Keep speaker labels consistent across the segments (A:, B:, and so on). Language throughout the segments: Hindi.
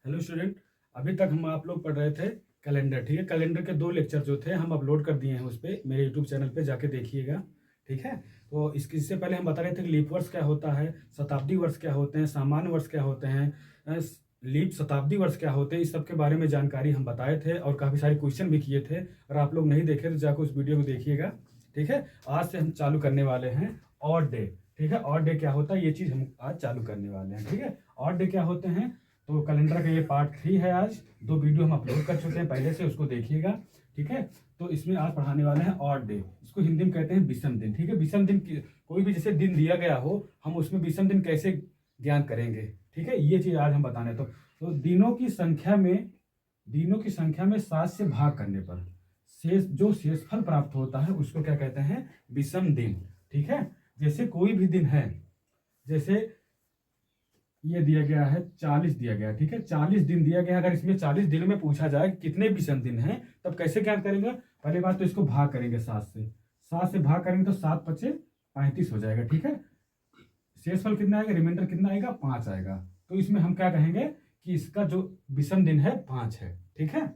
A: Hello student. अभी तक हम आप लोग पढ़ रहे थे कैलेंडर। ठीक है, कैलेंडर के 2 लेक्चर जो थे हम अपलोड कर दिए हैं उस पर, मेरे यूट्यूब चैनल पे जाके देखिएगा। ठीक है, तो इससे पहले हम बता रहे थे कि लीप वर्ष क्या होता है, शताब्दी वर्ष क्या होते हैं, सामान्य वर्ष क्या होते हैं, लीप शताब्दी वर्ष क्या होते हैं, इस सब के बारे में जानकारी हम बताए थे और काफ़ी सारे क्वेश्चन भी किए थे। और आप लोग नहीं देखे तो जाकर उस वीडियो को देखिएगा। ठीक है, आज से हम चालू करने वाले हैं ऑड डे। ठीक है, ऑड डे क्या होता है ये चीज़ हम आज चालू करने वाले हैं। ठीक है, ऑड डे क्या होते हैं, तो कैलेंडर का ये पार्ट 3 है। आज 2 वीडियो हम अपलोड कर चुके हैं पहले से, उसको देखिएगा। ठीक है, तो इसमें आज पढ़ाने वाले हैं ऑड डे। इसको हिंदी में कहते हैं विषम दिन। ठीक है, विषम दिन कोई भी जैसे दिन दिया गया हो, हम उसमें विषम दिन कैसे ज्ञान करेंगे। ठीक है, ये चीज़ आज हम बताने तो दिनों की संख्या में 7 से भाग करने पर जो शेषफल प्राप्त होता है उसको क्या कहते हैं, विषम दिन। ठीक है, जैसे कोई भी दिन है, जैसे ये दिया गया है 40 दिया गया है। ठीक है, 40 दिन दिया गया है। अगर इसमें 40 दिन में पूछा जाए कितने विषम दिन हैं, तब कैसे क्या करेंगे, पहली बात तो इसको भाग करेंगे 7 से भाग करेंगे तो 7 पचे 35 हो जाएगा। ठीक है, शेषफल कितना आएगा, रिमाइंडर कितना आएगा, 5 आएगा। तो इसमें हम क्या कहेंगे कि इसका जो विषम दिन है 5 है। ठीक है,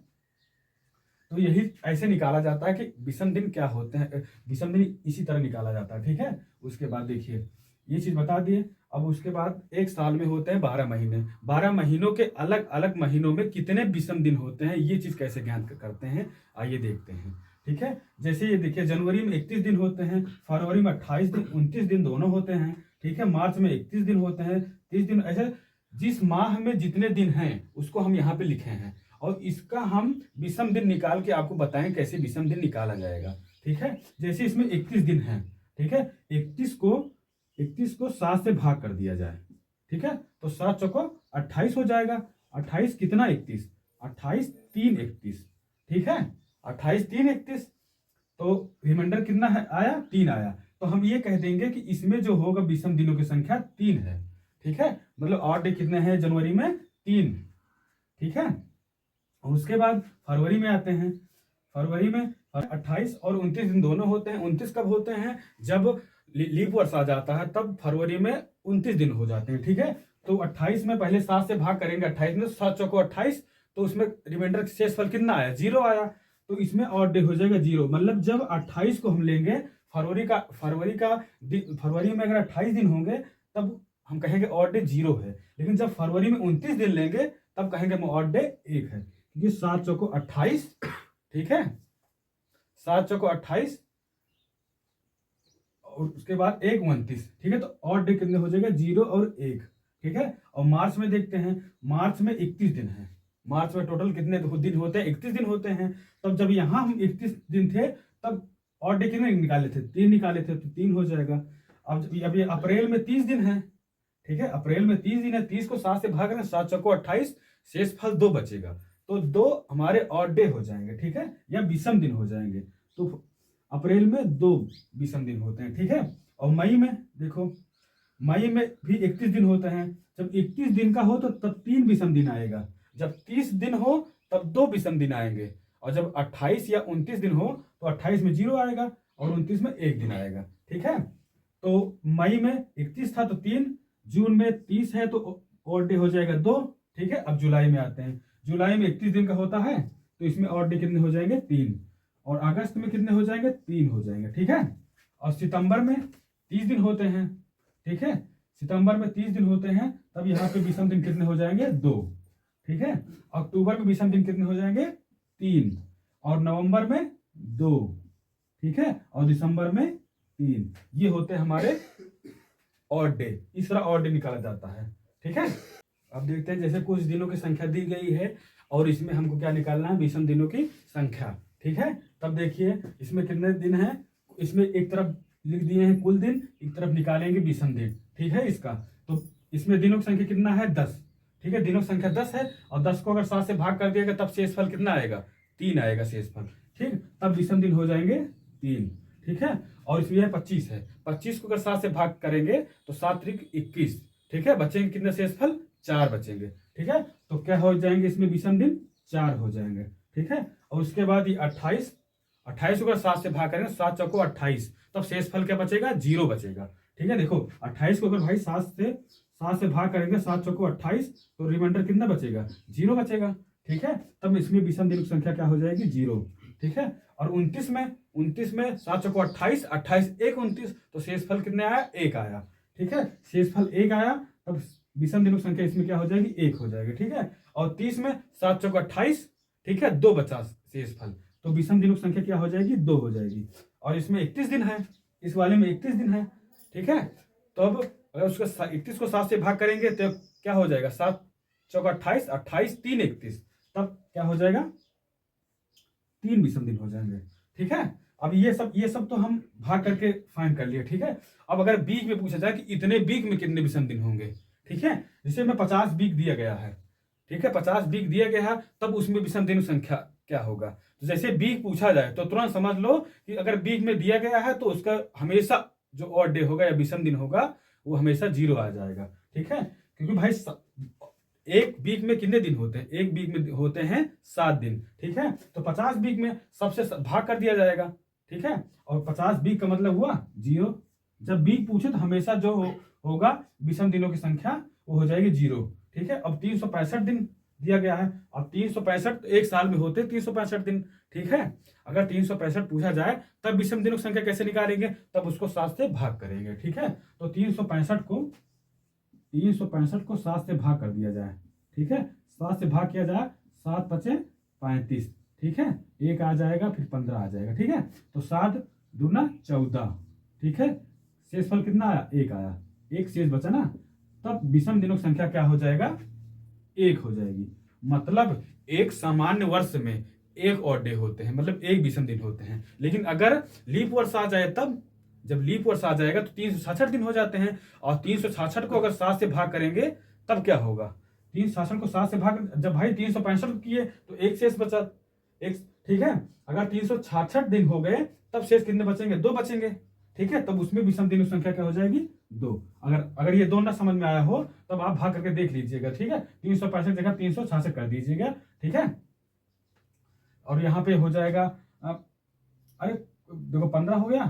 A: तो यही ऐसे निकाला जाता है कि विषम दिन क्या होते हैं, विषम दिन इसी तरह निकाला जाता है। ठीक है, उसके बाद देखिए ये चीज बता दिए। अब उसके बाद एक साल में होते हैं 12 महीने। 12 महीनों के अलग अलग महीनों में कितने विषम दिन होते हैं, ये चीज कैसे ज्ञान करते हैं, आइए देखते हैं। ठीक है, जैसे ये देखिए, जनवरी में 31 दिन होते हैं, फरवरी में 28 दिन, 29 दिन दोनों होते हैं। ठीक है, मार्च में 31 दिन होते हैं, 30 दिन। ऐसे जिस माह में जितने दिन हैं उसको हम यहाँ पे लिखे हैं, और इसका हम विषम दिन निकाल के आपको बताएं कैसे विषम दिन निकाला जाएगा। ठीक है, जैसे इसमें 31 दिन है। ठीक है, 31 को 7 से भाग कर दिया जाए। ठीक है, तो 7 चौको 28 हो जाएगा। 28 कितना 31, 28 3 31। ठीक है, 28 3 31, तो रिमाइंडर कितना है आया, 3 आया। तो हम ये कह देंगे कि इसमें जो होगा विषम दिनों की संख्या 3 है। ठीक है, मतलब ऑड डे कितने हैं जनवरी में, 3। ठीक है, और उसके बाद फरवरी में आते हैं। फरवरी में 28 और 29 दिन दोनों होते हैं। 29 कब होते हैं, जब लीप वर्ष आ जाता है, तब फरवरी में 29 दिन हो जाते हैं। ठीक है, तो 28 में पहले 7 से भाग करेंगे, 28 में 7 चौको 28, तो उसमें रिमाइंडर शेषफल कितना आया, 0 आया। तो इसमें ऑड डे हो जाएगा 0। मतलब जब 28 को हम लेंगे, फरवरी में अगर 28 दिन होंगे तब हम कहेंगे ऑड डे 0 है। लेकिन जब फरवरी में 29 दिन लेंगे तब कहेंगे हम ऑड डे 1 है, क्योंकि 7 चौको 28। ठीक है, 7 चौको 28 और उसके बाद 1 29। ठीक है, तो ऑड डे कितने हो जाएगा, 0 और 1। ठीक है, और मार्च में देखते हैं, मार्च में 31 दिन है। मार्च में टोटल कितने दिन होते हैं, 31 दिन होते हैं। तब जब यहां हम 31 दिन थे तब ऑड डे कितने निकाले थे, 3 निकाले थे, तो 3 हो जाएगा। अब ये अप्रैल में 30 दिन है। ठीक है, अप्रैल में 30 दिन है, 30 को 7 से भाग रहे हैं, 7 चौको 28, शेषफल 2 बचेगा, तो 2 हमारे ऑड डे हो जाएंगे। ठीक है, या विषम दिन हो जाएंगे। तो अप्रैल में 2 विषम दिन होते हैं। ठीक है, और मई में देखो, मई में भी 31 दिन होते हैं। जब 31 दिन का हो तो तब 3 विषम दिन आएगा, जब 30 दिन हो तब 2 विषम दिन आएंगे, और जब 28 या 29 दिन हो तो 28 में 0 आएगा और 29 में 1 दिन आएगा। ठीक है, तो मई में 31 था तो 3, जून में 30 है तो ऑड डे हो जाएगा 2। ठीक है, अब जुलाई में आते हैं। जुलाई में 31 दिन का होता है, तो इसमें ऑड डे कितने हो जाएंगे, 3। और अगस्त में कितने हो जाएंगे, 3 हो जाएंगे। ठीक है, और सितंबर में 30 दिन होते हैं। ठीक है, सितंबर में 30 दिन होते हैं, तब यहाँ पे विषम दिन कितने हो जाएंगे, 2। ठीक है, अक्टूबर में विषम दिन कितने हो जाएंगे, 3, और नवंबर में 2। ठीक है, और दिसंबर में 3। ये होते हैं हमारे ऑड डे। इस तरह ऑड डे निकाला जाता है। ठीक है, अब देखते हैं, जैसे कुछ दिनों की संख्या दी गई है और इसमें हमको क्या निकालना है, विषम दिनों की संख्या। ठीक है, तब देखिए इसमें कितने दिन हैं, इसमें एक तरफ लिख दिए हैं कुल दिन, एक तरफ निकालेंगे विषम दिन। ठीक है, इसका तो इसमें दिनों की संख्या कितना है, 10। ठीक है, दिनों की संख्या 10 है, और 10 को अगर 7 से भाग कर दिया तब शेषफल कितना आएगा, 3 आएगा शेषफल। ठीक, तब विषम दिन हो जाएंगे 3। ठीक है, और इसमें 25 है, 25 को अगर 7 से भाग करेंगे तो 7 त्रिक 21। ठीक है, बचेंगे कितने शेषफल, 4 बचेंगे। ठीक है, तो क्या हो जाएंगे इसमें विषम दिन, 4 हो जाएंगे। ठीक है, और उसके बाद ये 28 को अगर 7 से भाग करेंगे, 7 चौको 28, तब शेषफल क्या बचेगा, 0 बचेगा। ठीक है, देखो 28 को अगर भाई 7 7 से भाग करेंगे, 7 चौको 28, तो रिमाइंडर कितना बचेगा, 0 बचेगा। ठीक है, तब इसमें विषम दिनों की संख्या क्या हो जाएगी, 0। ठीक है, और 29 में 7 चौको 28, 28 1 29, तो शेषफल कितने आया, 1 आया। ठीक है, शेषफल 1 आया, तब विषम दिनों की संख्या इसमें क्या हो जाएगी, 1 हो जाएगी। ठीक है, और 30 में 7 चौको 28, ठीक है, 2 बचा शेषफल, तो विषम दिनों की संख्या क्या हो जाएगी, 2 हो जाएगी। और इसमें 31 दिन है, इस वाले में 31 दिन है। ठीक है, तो अब अगर उसको 31 को 7 से भाग करेंगे तो क्या हो जाएगा, 7 चौका 28, 28 3 31, तब क्या हो जाएगा, 3 विषम दिन हो जाएंगे। ठीक है, अब ये सब तो हम भाग करके फाइंड कर लिए। ठीक है, अब अगर बीक में पूछा जाए कि इतने बीक में कितने विषम दिन होंगे, ठीक है, जैसे में 50 बीक दिया गया है, ठीक है, 50 बीक दिया गया है, तब उसमें विषम दिन संख्या क्या होगा। तो जैसे बीक पूछा जाए तो तुरंत समझ लो कि अगर बीक में दिया गया है तो उसका हमेशा जो ऑड डे होगा या विषम दिन होगा वो हमेशा 0 आ जाएगा। ठीक है, क्योंकि भाई एक वीक में कितने दिन होते हैं, एक वीक में होते हैं 7 दिन। ठीक है, तो 50 वीक में सबसे भाग कर दिया जाएगा। ठीक है, और 50 वीक का मतलब हुआ 0। जब वीक पूछे तो हमेशा जो होगा विषम दिनों की संख्या वो हो जाएगी 0। ठीक है, अब 365 दिन दिया गया है, अब 365 एक साल में होते 365 दिन। ठीक है, अगर 365 पूछा जाए तब विषम दिनों की संख्या कैसे निकालेंगे, तब उसको 7 से भाग करेंगे। ठीक है, तो 365 को 7 से भाग कर दिया जाए। ठीक है, 7 से भाग किया जाए, 7 पचे 35। ठीक है, 1 आ जाएगा, फिर 15 आ जाएगा। ठीक है, तो 7 दूना 14। ठीक है, शेषफल कितना आया, 1 आया, 1 शेष बचा ना, तब विषम दिनों की संख्या क्या हो जाएगा, 1 हो जाएगी। मतलब एक सामान्य वर्ष में एक ऑड डे होते हैं, मतलब एक विषम दिन होते हैं। लेकिन अगर लीप वर्ष आ जाए, तब जब लीप वर्ष आ जाएगा तो 366 दिन हो जाते हैं, और 366 को अगर 7 से भाग करेंगे तब क्या होगा, 366 को 7 से भाग, जब भाई 365 किए तो एक शेष बचा, एक। ठीक है, अगर 366 दिन हो गए तब शेष कितने बचेंगे, 2 बचेंगे। ठीक है, तब उसमें विषम दिनों की संख्या क्या हो जाएगी, 2। अगर ये 2 ना समझ में आया हो तब आप भाग करके देख लीजिएगा। ठीक है, 365 जगह 366 कर दीजिएगा। ठीक है, और यहाँ पे हो जाएगा, अरे देखो 15 हो गया।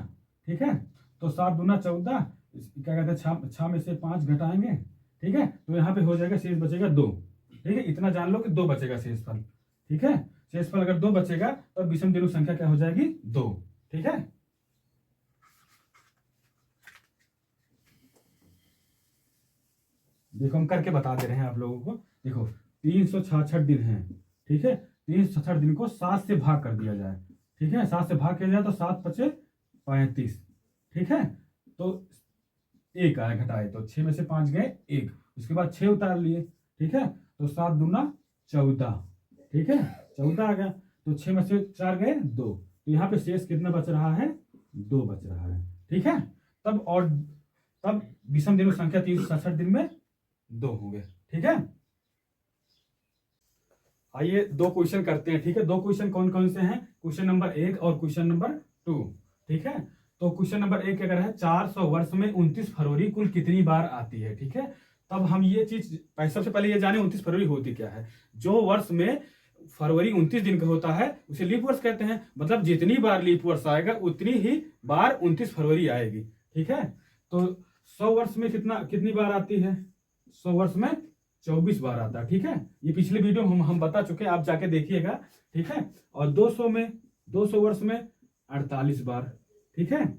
A: ठीक है, तो 7 दूना 14, क्या कहते हैं, 6 में से 5 घटाएंगे। ठीक है, तो यहाँ पे हो जाएगा, शेष बचेगा 2। ठीक है, इतना जान लो कि 2 बचेगा शेषफल। ठीक है, शेषफल अगर 2 बचेगा तो विषम दिनों संख्या क्या हो जाएगी, 2। ठीक है, देखो हम करके बता दे रहे हैं आप लोगों को। देखो 366 दिन है। ठीक है, 366 दिन को 7 से भाग कर दिया जाए। ठीक है, 7 से भाग किया जाए तो 7 पचे 35। ठीक है, तो 1 आया, घटाए तो 6 में से 5 गए 1, उसके बाद 6 उतार लिए। ठीक है, तो 7 दूना 14। ठीक है, 14 आ गया, तो 6 में से 4 गए 2, तो यहाँ पे शेष कितना बच रहा है, 2 बच रहा है। ठीक है, तब विषम दिनों संख्या 367 दिन में 2 होंगे। ठीक है, आइए 2 क्वेश्चन करते हैं। ठीक है, 2 क्वेश्चन कौन कौन से हैं, क्वेश्चन नंबर 1 और क्वेश्चन नंबर 2। ठीक है, तो क्वेश्चन नंबर 1 क्या है, 400 वर्ष में 29 फरवरी कुल कितनी बार आती है। ठीक है, तब हम ये चीज सबसे पहले ये जाने 29 फरवरी होती क्या है। जो वर्ष में फरवरी 29 दिन का होता है उसे लीप वर्ष कहते हैं, मतलब जितनी बार लीप वर्ष आएगा उतनी ही बार 29 फरवरी आएगी। ठीक है, तो 100 वर्ष में कितनी बार आती है, 100 वर्ष में 24 बार आता है। ठीक है, ये पिछले वीडियो हम बता चुके हैं, आप जाके देखिएगा। ठीक है, और 200 वर्ष में 48 बार। ठीक है,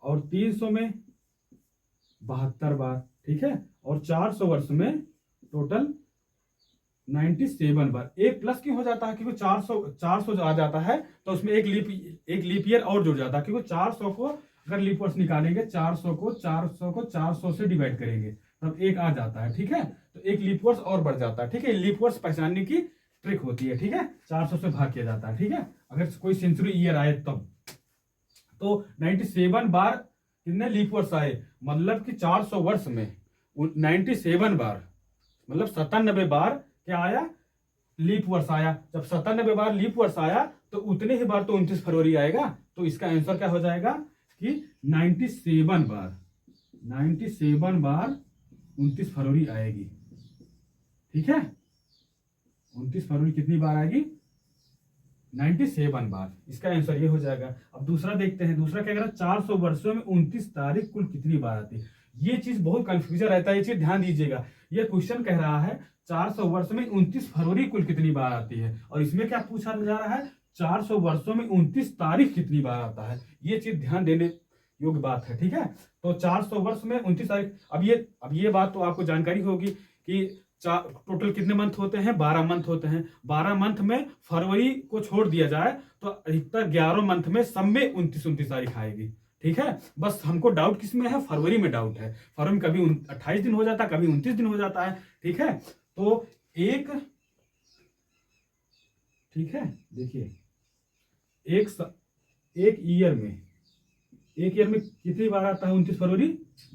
A: और 300 में 72 बार। ठीक है, और 400 वर्ष में टोटल 97 बार। एक प्लस क्यों हो जाता है, क्योंकि 400 जो आ जाता है तो उसमें एक लीप ईयर और जुड़ जाता है, क्योंकि 400 को अगर लीप वर्ष निकालेंगे, 400 को 400 से डिवाइड करेंगे तब 1 आ जाता है। ठीक है, तो एक लीप वर्ष और बढ़ जाता है। ठीक है, लीप वर्ष पहचानने की ट्रिक होती है। ठीक है, 400 से भाग किया जाता है। ठीक है, अगर कोई सेंचुरी ईयर आए तब, तो 97 बार कितने लीप वर्ष आए, मतलब कि 400 वर्ष में 97 बार, मतलब 97 बार क्या आया, लीप वर्ष आया। जब 97 बार लीप वर्ष आया तो उतने ही बार तो 29 फरवरी आएगा। तो इसका आंसर क्या हो जाएगा कि 97 बार 29 फरवरी आएगी। ठीक है, 29 फरवरी कितनी बार आएगी, 97 बार। इसका आंसर ये हो जाएगा। अब दूसरा देखते हैं, दूसरा क्या कह रहा है, 400 वर्षों में 29 तारीख कुल कितनी बार आती है। ये चीज बहुत कंफ्यूजन रहता है, ये चीज ध्यान दीजिएगा। ये क्वेश्चन कह रहा है 400 वर्ष में 29 फरवरी कुल कितनी बार आती है, और इसमें क्या पूछा जा रहा है 400 वर्षों में 29 तारीख कितनी बार आता है। ये चीज ध्यान देने योग्य बात है, ठीक है। तो 400 वर्ष में 29 तारीख, अब ये बात तो आपको जानकारी होगी कि टोटल कितने मंथ होते हैं, 12 मंथ होते हैं। 12 मंथ में फरवरी को छोड़ दिया जाए तो अधिकतर 11 मंथ में सब में 29 तारीख आएगी, ठीक है। बस हमको डाउट किस में है, फरवरी में डाउट है। फरवरी में कभी 28 दिन हो जाता है, कभी 29 दिन हो जाता है, ठीक है। तो ठीक है, देखिए एक ईयर में कितनी बार आता है 29 फरवरी,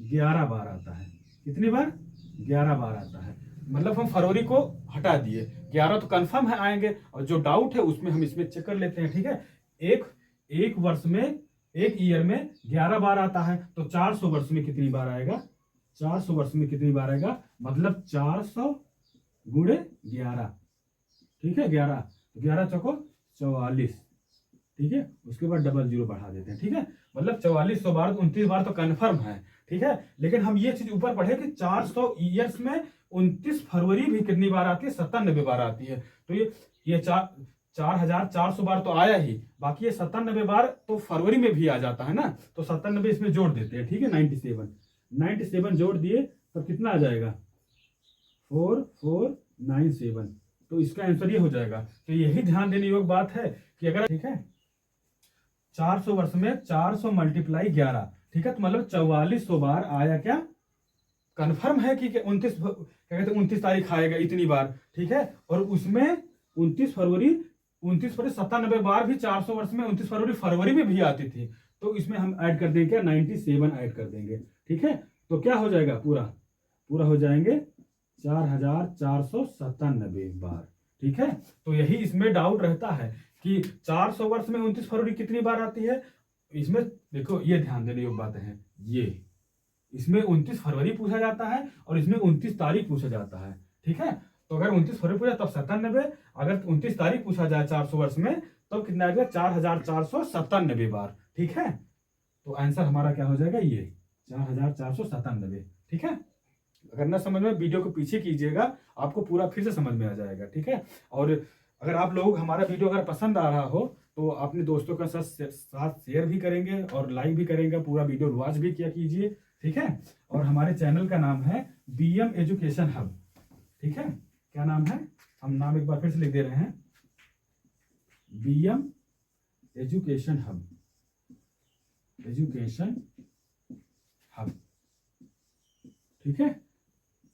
A: 11 बार आता है। कितनी बार, 11 बार आता है। मतलब हम फरवरी को हटा दिए, 11 तो कंफर्म है आएंगे, और जो डाउट है उसमें हम इसमें चेक कर लेते हैं, ठीक है। एक वर्ष में, एक ईयर में 11 बार आता है, तो 400 वर्ष में कितनी बार आएगा, 400 वर्ष में कितनी बार आएगा, मतलब 400 गुणे 11, ठीक है। 11 तो 11 चौको 44, ठीक है। उसके बाद डबल जीरो बढ़ा देते हैं, ठीक है। मतलब 4400 बार, 29 बार तो कंफर्म है, ठीक है। लेकिन हम ये चीज ऊपर पढ़े कि 400 ईयर्स में 29 फरवरी भी कितनी बार आती है, 97 बार आती है। तो ये 4400 बार तो आया ही, बाकी ये 97 बार तो फरवरी में भी आ जाता है ना, तो 97 इसमें जोड़ देते हैं, ठीक है। 97 जोड़ दिए तो कितना आ जाएगा, 4497। तो इसका आंसर ये हो जाएगा। तो यही ध्यान देने योग्य बात है कि अगर, ठीक है, 400 वर्ष में 400 मल्टीप्लाई 11, ठीक है, तो मतलब 4400 बार आया। क्या कंफर्म है कि 29 तारीख आएगा इतनी बार, ठीक है। और उसमें 29 फरवरी 97 बार भी 400 वर्ष में 29 फरवरी में भी आती थी, तो इसमें हम ऐड कर देंगे क्या, 97 ऐड कर देंगे, ठीक है। तो क्या हो जाएगा, पूरा हो जाएंगे 4497 बार, ठीक है। तो यही इसमें डाउट रहता है कि 400 वर्ष में 29 फरवरी कितनी बार आती है। इसमें देखो, ये ध्यान देने योग्य बातें हैं, ये इसमें 29 फरवरी पूछा जाता है और इसमें 29 तारीख पूछा जाता है, ठीक है। तो अगर 29 फरवरी पूछा तब 97, अगर 29 तारीख पूछा जाए 400 वर्ष में तब कितना आ गया, 4497 बार, ठीक है। तो आंसर हमारा क्या हो जाएगा, ये 4497, ठीक है। अगर ना समझ में, वीडियो को पीछे कीजिएगा, आपको पूरा फिर से समझ में आ जाएगा, ठीक है। और अगर आप लोग हमारा वीडियो अगर पसंद आ रहा हो तो अपने दोस्तों के साथ शेयर भी करेंगे और लाइक भी करेंगे, पूरा वीडियो वॉच भी किया कीजिए, ठीक है। और हमारे चैनल का नाम है BM एजुकेशन हब, ठीक है। क्या नाम है, हम नाम एक बार फिर से लिख दे रहे हैं, BM एजुकेशन हब, ठीक है।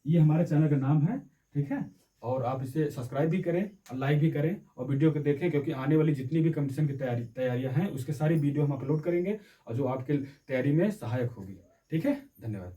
A: ये हमारे चैनल का नाम है, ठीक है। और आप इसे सब्सक्राइब भी करें और लाइक भी करें और वीडियो को देखें, क्योंकि आने वाली जितनी भी कंपटीशन की तैयारियां हैं उसके सारी वीडियो हम अपलोड करेंगे और जो आपके तैयारी में सहायक होगी, ठीक है। धन्यवाद।